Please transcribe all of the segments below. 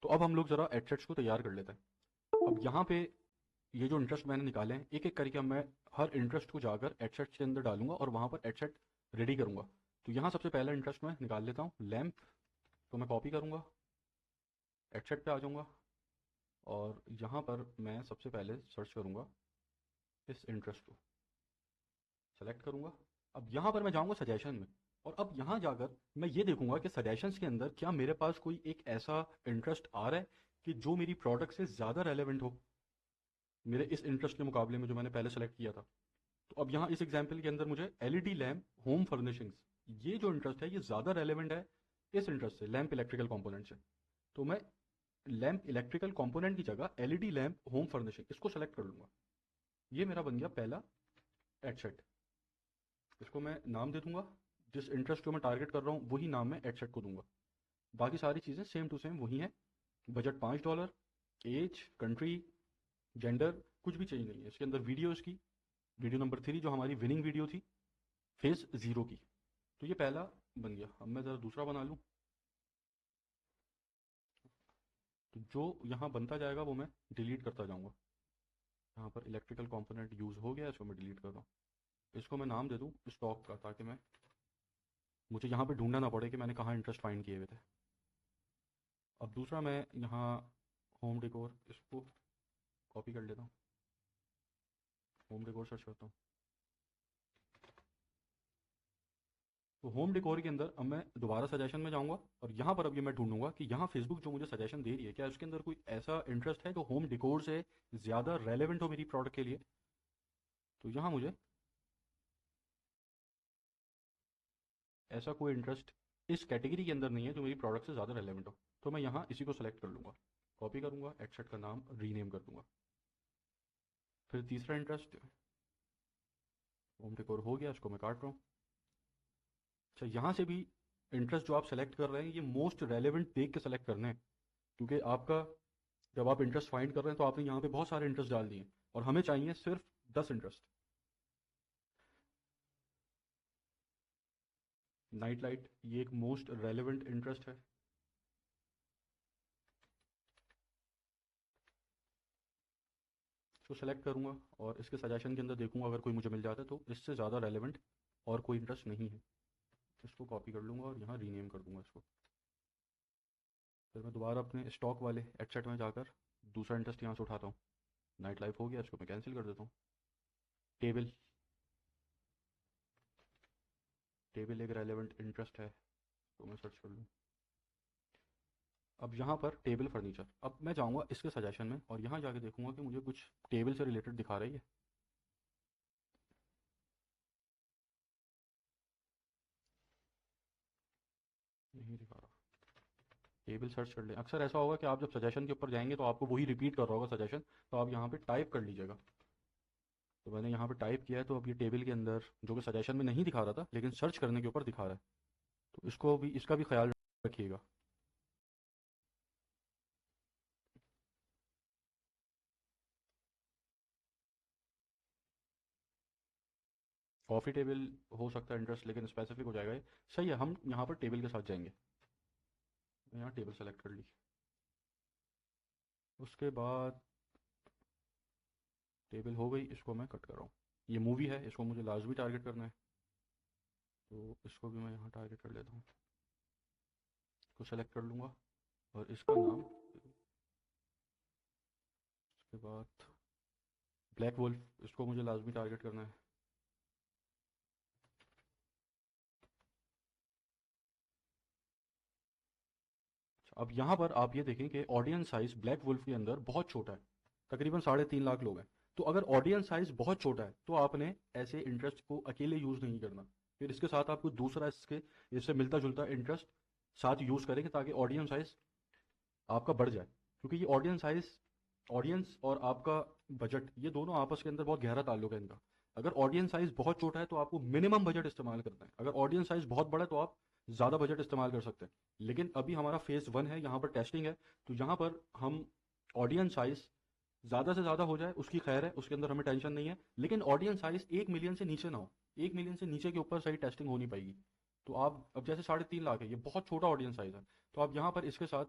तो अब हम लोग ज़रा एडसेट्स को तैयार कर लेते हैं। अब यहाँ पे ये जो इंटरेस्ट मैंने निकाले हैं, एक एक करके मैं हर इंटरेस्ट को जाकर एडसेट्स के अंदर डालूंगा और वहाँ पर एडसेट रेडी करूंगा। तो यहाँ सबसे पहला इंटरेस्ट मैं निकाल लेता हूँ, लैम्प। तो मैं कॉपी करूंगा, एडसेट पे आ जाऊंगा और यहाँ पर मैं सबसे पहले सर्च करूंगा इस इंटरेस्ट को, सेलेक्ट करूंगा। अब यहाँ पर मैं जाऊंगा सजेशन में, और अब यहाँ जाकर मैं ये देखूंगा कि सजेशंस के अंदर क्या मेरे पास कोई एक ऐसा इंटरेस्ट आ रहा है कि जो मेरी प्रोडक्ट से ज़्यादा रेलेवेंट हो मेरे इस इंटरेस्ट के मुकाबले में जो मैंने पहले सेलेक्ट किया था। तो अब यहाँ इस एग्जाम्पल के अंदर मुझे एलईडी लैम्प होम फर्निशिंग्स, ये जो इंटरेस्ट है ये ज़्यादा रेलेवेंट है इस इंटरेस्ट से, लैम्प इलेक्ट्रिकल कंपोनेंट से। तो मैं लैम्प इलेक्ट्रिकल कंपोनेंट की जगह एलईडी लैम्प होम फर्निशिंग इसको सेलेक्ट कर लूंगा। ये मेरा बन गया पहला एडसेट। इसको मैं नाम दे दूंगा, जिस इंटरेस्ट को मैं टारगेट कर रहा हूँ वही नाम मैं एडसेट को दूंगा। बाकी सारी चीज़ें सेम टू सेम वही हैं। बजट $5, एज, कंट्री, जेंडर कुछ भी चाहिए नहीं है इसके अंदर। वीडियो इसकी वीडियो नंबर 3 जो हमारी विनिंग वीडियो थी, फेज 0 की। तो ये पहला बन गया। अब मैं ज़रा दूसरा बना लूँ। तो जो यहाँ बनता जाएगा वो मैं डिलीट करता जाऊँगा। यहाँ पर इलेक्ट्रिकल कंपोनेंट यूज़ हो गया, इसको मैं डिलीट कर रहा हूँ। इसको मैं नाम दे दूँ स्टॉक का, ताकि मुझे यहाँ पे ढूंढना ना पड़े कि मैंने कहाँ इंटरेस्ट फाइंड किए हुए थे। अब दूसरा मैं यहाँ होम डेकोर, इसको कॉपी कर लेता हूँ, होम डेकोर सर्च करता हूँ। तो होम डेकोर के अंदर अब मैं दोबारा सजेशन में जाऊंगा और यहाँ पर अब ये मैं ढूंढूंगा कि यहाँ फेसबुक जो मुझे सजेशन दे रही है क्या उसके अंदर कोई ऐसा इंटरेस्ट है जो होम डेकोर से ज़्यादा रेलेवेंट हो मेरी प्रोडक्ट के लिए। तो यहाँ मुझे ऐसा कोई इंटरेस्ट इस कैटेगरी के अंदर नहीं है जो मेरी प्रोडक्ट से ज़्यादा रेलेवेंट हो। तो मैं यहाँ इसी को सेलेक्ट कर लूँगा, कॉपी करूँगा, एडसेट का नाम रीनेम कर दूंगा। फिर तीसरा इंटरेस्ट होम डेकोर हो गया, इसको मैं काट रहा हूँ। अच्छा, यहाँ से भी इंटरेस्ट जो आप सेलेक्ट कर रहे हैं ये मोस्ट रेलेवेंट देख के सेलेक्ट करना है, क्योंकि आपका जब आप इंटरेस्ट फाइंड कर रहे हैं तो आपने यहाँ पे बहुत सारे इंटरेस्ट डाल दिए और हमें चाहिए सिर्फ 10 इंटरेस्ट। नाइट लाइट ये एक मोस्ट रेलेवेंट इंटरेस्ट है। इसको सेलेक्ट करूंगा और इसके सजेशन के अंदर देखूंगा अगर कोई मुझे मिल जाता है तो इससे ज़्यादा रेलेवेंट और कोई इंटरेस्ट नहीं है। इसको कॉपी कर लूंगा और यहाँ रीनेम कर दूंगा इसको। फिर मैं दोबारा अपने स्टॉक वाले एडसेट में जाकर दूसरा इंटरेस्ट यहाँ से उठाता हूँ। नाइट लाइफ हो गया, इसको मैं कैंसिल कर देता हूँ। टेबल, टेबल एक रेलेवेंट इंटरेस्ट है, तो मैं सर्च कर लूँ। अब यहाँ पर टेबल फर्नीचर, अब मैं जाऊँगा इसके सजेशन में और यहाँ जाके देखूंगा कि मुझे कुछ टेबल से रिलेटेड दिखा रही है। नहीं दिखा रहा। टेबल सर्च कर लें। अक्सर ऐसा होगा कि आप जब सजेशन के ऊपर जाएंगे तो आपको वही रिपीट कर रहा होगा सजेशन, तो आप यहाँ पे टाइप कर लीजिएगा। तो मैंने यहाँ पे टाइप किया है, तो अब ये टेबल के अंदर जो कि सजेशन में नहीं दिखा रहा था लेकिन सर्च करने के ऊपर दिखा रहा है, तो इसको भी, इसका भी ख्याल रखिएगा। कॉफ़ी टेबल हो सकता है इंटरेस्ट, लेकिन स्पेसिफिक हो जाएगा ये। सही है, हम यहाँ पर टेबल के साथ जाएंगे। मैं यहाँ टेबल सेलेक्ट कर ली। उसके बाद टेबल हो गई, इसको मैं कट कर रहा हूँ। ये मूवी है, इसको मुझे लाजमी टारगेट करना है, तो इसको भी मैं यहाँ टारगेट कर लेता हूँ। इसको सेलेक्ट कर लूँगा और इसका नाम, उसके बाद ब्लैक वुल्फ, इसको मुझे लाजमी टारगेट करना है। अच्छा, अब यहाँ पर आप ये देखें कि ऑडियंस साइज ब्लैक वुल्फ के अंदर बहुत छोटा है, तकरीबन 3.5 लाख लोग हैं। तो अगर ऑडियंस साइज बहुत छोटा है तो आपने ऐसे इंटरेस्ट को अकेले यूज नहीं करना, फिर इसके साथ आपको दूसरा इससे मिलता जुलता इंटरेस्ट साथ यूज करेंगे ताकि ऑडियंस साइज आपका बढ़ जाए। क्योंकि ये ऑडियंस साइज, ऑडियंस और आपका बजट, ये दोनों आपस के अंदर बहुत गहरा ताल्लुक है इनका। अगर ऑडियंस साइज बहुत छोटा है तो आपको मिनिमम बजट इस्तेमाल करना है, अगर ऑडियंस साइज बहुत बड़ा है तो आप ज़्यादा बजट इस्तेमाल कर सकते हैं। लेकिन अभी हमारा फेज़ 1 है, यहाँ पर टेस्टिंग है, तो यहाँ पर हम ऑडियंस साइज ज़्यादा से ज़्यादा हो जाए उसकी खैर है, उसके अंदर हमें टेंशन नहीं है, लेकिन ऑडियंस साइज 1 मिलियन से नीचे ना हो। 1 मिलियन से नीचे के ऊपर सही टेस्टिंग हो नहीं पाएगी। तो आप अब जैसे 3.5 लाख है, ये बहुत छोटा ऑडियंस साइज है, तो आप यहाँ पर इसके साथ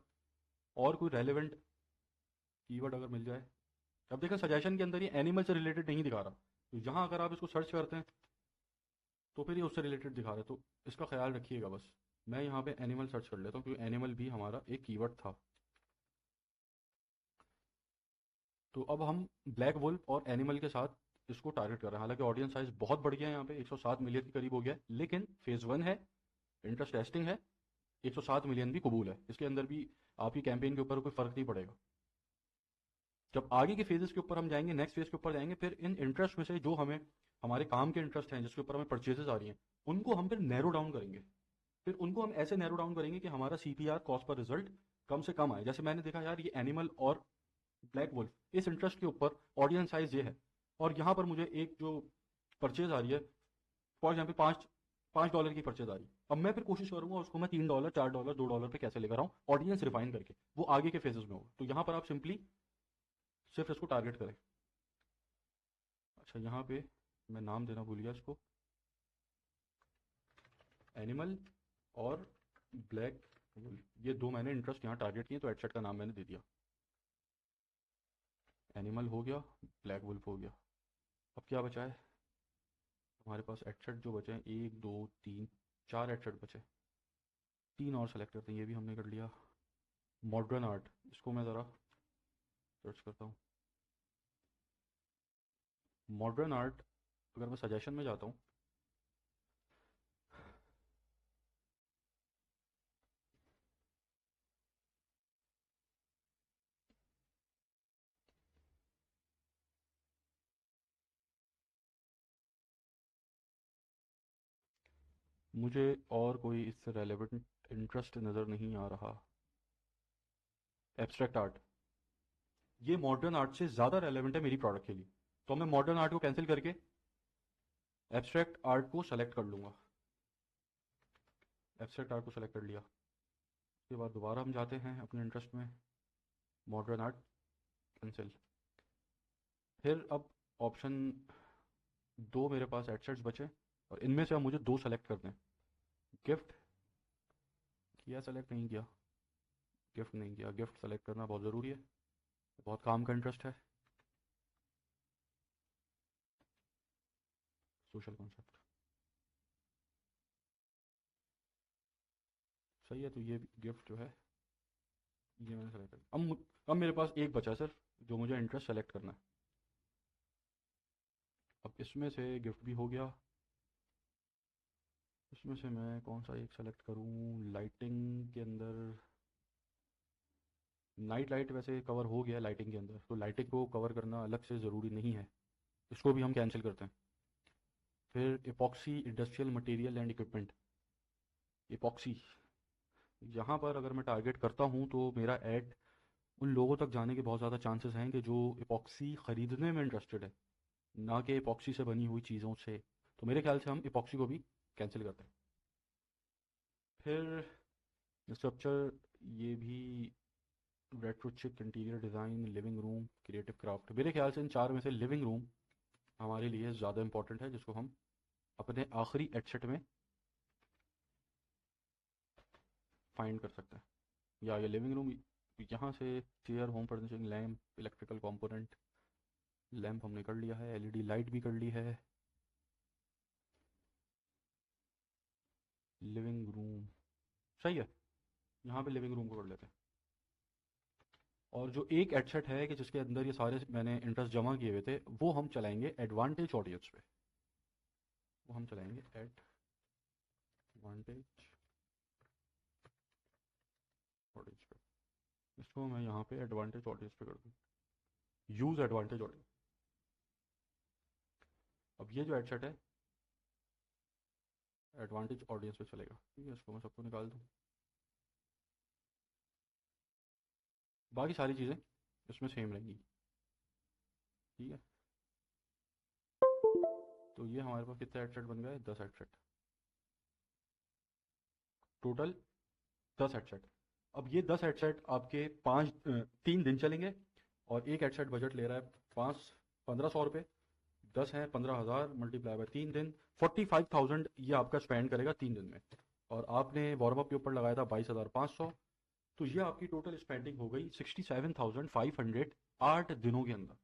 और कोई रेलेवेंट कीवर्ड अगर मिल जाए। अब देखा सजेशन के अंदर ये एनिमल से रिलेटेड नहीं दिखा रहा, तो यहाँ अगर आप इसको सर्च करते हैं तो फिर ये उससे रिलेटेड दिखा रहा है, तो इसका ख्याल रखिएगा बस। मैं यहाँ पे एनिमल सर्च कर लेता हूँ क्योंकि एनिमल भी हमारा एक कीवर्ड था। तो अब हम ब्लैक वुल्फ और एनिमल के साथ इसको टारगेट कर रहे हैं। हालांकि ऑडियंस साइज बहुत बढ़ गया है, यहाँ पे 107 मिलियन के करीब हो गया है, लेकिन फेज़ 1 है, इंटरेस्ट टेस्टिंग है, 107 मिलियन भी कबूल है। इसके अंदर भी आपकी कैंपेन के ऊपर कोई फ़र्क नहीं पड़ेगा। जब आगे के फेजेस के ऊपर हम जाएंगे, नेक्स्ट फेज के ऊपर जाएंगे, फिर इन इंटरेस्ट में से जो हमें हमारे काम के इंटरेस्ट हैं, जिसके ऊपर हमें परचेजेस आ रही हैं, उनको हम फिर नैरो डाउन करेंगे। फिर उनको हम ऐसे नैरो डाउन करेंगे कि हमारा CPR, कॉस्ट पर रिजल्ट, कम से कम आए। जैसे मैंने देखा यार, ये एनिमल और ब्लैक वुल्फ इस इंटरेस्ट के ऊपर ऑडियंस साइज ये है, और यहाँ पर मुझे एक जो परचेज आ रही है, फॉर एग्जाम्पल $5 की परचेज आ रही है। अब मैं फिर कोशिश करूंगा उसको मैं $3, $4, $2 पे कैसे लेकर आऊँ, ऑडियंस रिफाइन करके, वो आगे के फेजेस में होगा। तो यहाँ पर आप सिंपली सिर्फ इसको टारगेट करें। अच्छा, यहाँ पे मैं नाम देना भूल गया इसको, एनिमल और ब्लैक वुल्फ, ये दो मैंने इंटरेस्ट यहाँ टारगेट किए, तो एडसेट का नाम मैंने दे दिया। एनिमल हो गया, ब्लैक वुल्फ हो गया। अब क्या बचा है हमारे पास? एडसेट जो बचे हैं 1 2 3 4 एडसेट बचे, 3 और सेलेक्ट करते हैं। ये भी हमने कर लिया। मॉडर्न आर्ट, इसको मैं ज़रा सर्च करता हूँ। मॉडर्न आर्ट अगर मैं सजेशन में जाता हूँ, मुझे और कोई इससे रेलेवेंट इंटरेस्ट नज़र नहीं आ रहा। एब्स्ट्रैक्ट आर्ट, ये मॉडर्न आर्ट से ज़्यादा रेलेवेंट है मेरी प्रोडक्ट के लिए, तो मैं मॉडर्न आर्ट को कैंसिल करके एब्स्ट्रैक्ट आर्ट को सेलेक्ट कर लूँगा। एब्स्ट्रैक्ट आर्ट को सेलेक्ट कर लिया। उसके बाद दोबारा हम जाते हैं अपने इंटरेस्ट में, मॉडर्न आर्ट, कैंसिल। फिर अब ऑप्शन 2 मेरे पास एडसेट्स बचे, और इनमें से अब मुझे 2 सेलेक्ट करने हैं। गिफ्ट किया, सेलेक्ट नहीं किया, गिफ्ट नहीं किया। गिफ्ट सेलेक्ट करना बहुत ज़रूरी है, बहुत काम का इंटरेस्ट है। सोशल कॉन्सेप्ट सही है, तो ये गिफ्ट जो है ये मैंने सेलेक्ट कर। अब मेरे पास एक बचा सर, जो मुझे इंटरेस्ट सेलेक्ट करना है। अब इसमें से गिफ्ट भी हो गया, इसमें से मैं कौन सा एक सेलेक्ट करूं? लाइटिंग के अंदर नाइट लाइट वैसे कवर हो गया लाइटिंग के अंदर, तो लाइटिंग को कवर करना अलग से ज़रूरी नहीं है, इसको भी हम कैंसिल करते हैं। फिर epoxy industrial material and equipment, epoxy, यहाँ पर अगर मैं टारगेट करता हूँ तो मेरा ऐड उन लोगों तक जाने के बहुत ज़्यादा चांसेस हैं कि जो इपॉक्सी ख़रीदने में इंटरेस्टेड है, ना कि इपॉक्सी से बनी हुई चीज़ों से। तो मेरे ख्याल से हम इपॉक्सी को भी कैंसिल करते हैं। फिर स्ट्रक्चर, ये भी रेट्रो चिक, interior design, living room, creative craft, मेरे ख्याल से इन 4 में से लिविंग रूम हमारे लिए ज़्यादा इंपॉर्टेंट है, जिसको हम अपने आखिरी एडसेट में फाइंड कर सकते हैं। या ये लिविंग रूम, यहाँ से chair, home furnishing, lamp, electrical component, lamp हमने कर लिया है, LED लाइट भी कर ली है। लिविंग रूम सही है, यहाँ पे लिविंग रूम को कर लेते हैं। और जो एक एडसेट है कि जिसके अंदर ये सारे मैंने इंटरेस्ट जमा किए हुए थे, वो हम चलाएंगे एडवांटेज ऑडियंस पे। वो हम चलाएंगे एडवांटेज ऑडियंस पे। इसको मैं यहाँ पे एडवांटेज ऑडियंस पे कर दूँ, यूज़ एडवांटेज ऑडियंस। अब ये जो एडसेट है एडवांटेज ऑडियंस पे चलेगा, ठीक है। इसको मैं सबको निकाल दूँ, बाकी सारी चीज़ें इसमें सेम रहेंगी, ठीक है। तो ये हमारे पास कितने एडसेट बन गए? 10 एडसेट, टोटल 10 हेडसेट। अब ये 10 हेडसेट आपके 3 दिन चलेंगे, और एक हेडसेट बजट ले रहा है 1500 रुपये। 10 हैं, 15,000 मल्टीप्लाई बाय 3 दिन, 45,000 ये आपका स्पेंड करेगा 3 दिन में। और आपने वार्म अप के ऊपर लगाया था 22,500, तो ये आपकी टोटल स्पेंडिंग हो गई 67,500 8 दिनों के अंदर।